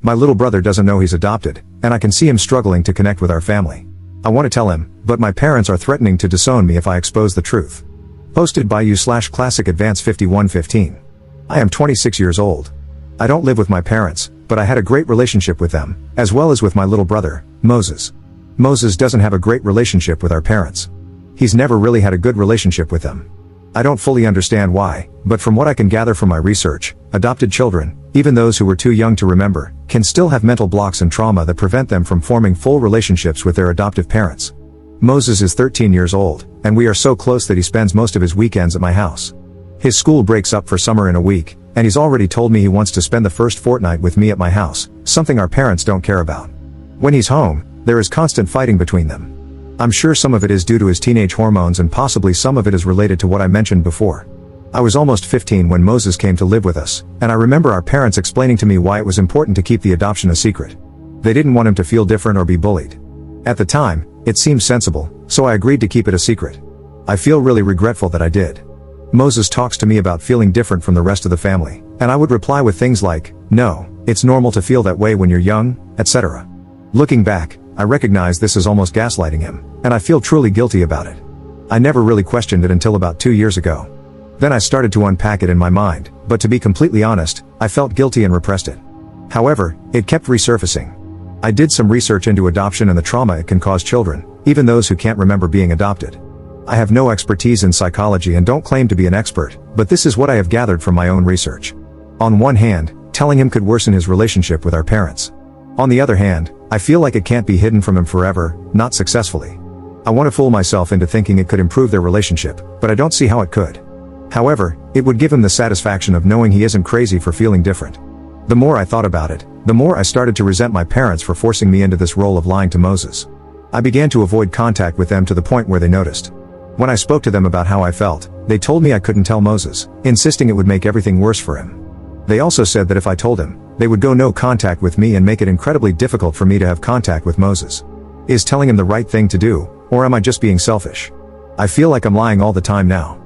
My little brother doesn't know he's adopted, and I can see him struggling to connect with our family. I want to tell him, but my parents are threatening to disown me if I expose the truth. Posted by you/classic advance 5115. I am 26 years old. I don't live with my parents, but I had a great relationship with them, as well as with my little brother, Moses. Moses doesn't have a great relationship with our parents. He's never really had a good relationship with them. I don't fully understand why, but from what I can gather from my research, adopted children, even those who were too young to remember, can still have mental blocks and trauma that prevent them from forming full relationships with their adoptive parents. Moses is 13 years old, and we are so close that he spends most of his weekends at my house. His school breaks up for summer in a week, and he's already told me he wants to spend the first fortnight with me at my house, something our parents don't care about. When he's home, there is constant fighting between them. I'm sure some of it is due to his teenage hormones and possibly some of it is related to what I mentioned before. I was almost 15 when Moses came to live with us, and I remember our parents explaining to me why it was important to keep the adoption a secret. They didn't want him to feel different or be bullied. At the time, it seemed sensible, so I agreed to keep it a secret. I feel really regretful that I did. Moses talks to me about feeling different from the rest of the family, and I would reply with things like, "No, it's normal to feel that way when you're young," etc. Looking back, I recognize this is almost gaslighting him, and I feel truly guilty about it. I never really questioned it until about 2 years ago. Then I started to unpack it in my mind, but to be completely honest, I felt guilty and repressed it. However, it kept resurfacing. I did some research into adoption and the trauma it can cause children, even those who can't remember being adopted. I have no expertise in psychology and don't claim to be an expert, but this is what I have gathered from my own research. On one hand, telling him could worsen his relationship with our parents. On the other hand, I feel like it can't be hidden from him forever, not successfully. I want to fool myself into thinking it could improve their relationship, but I don't see how it could. However, it would give him the satisfaction of knowing he isn't crazy for feeling different. The more I thought about it, the more I started to resent my parents for forcing me into this role of lying to Moses. I began to avoid contact with them to the point where they noticed. When I spoke to them about how I felt, they told me I couldn't tell Moses, insisting it would make everything worse for him. They also said that if I told him, they would go no contact with me and make it incredibly difficult for me to have contact with Moses. Is telling him the right thing to do, or am I just being selfish? I feel like I'm lying all the time now.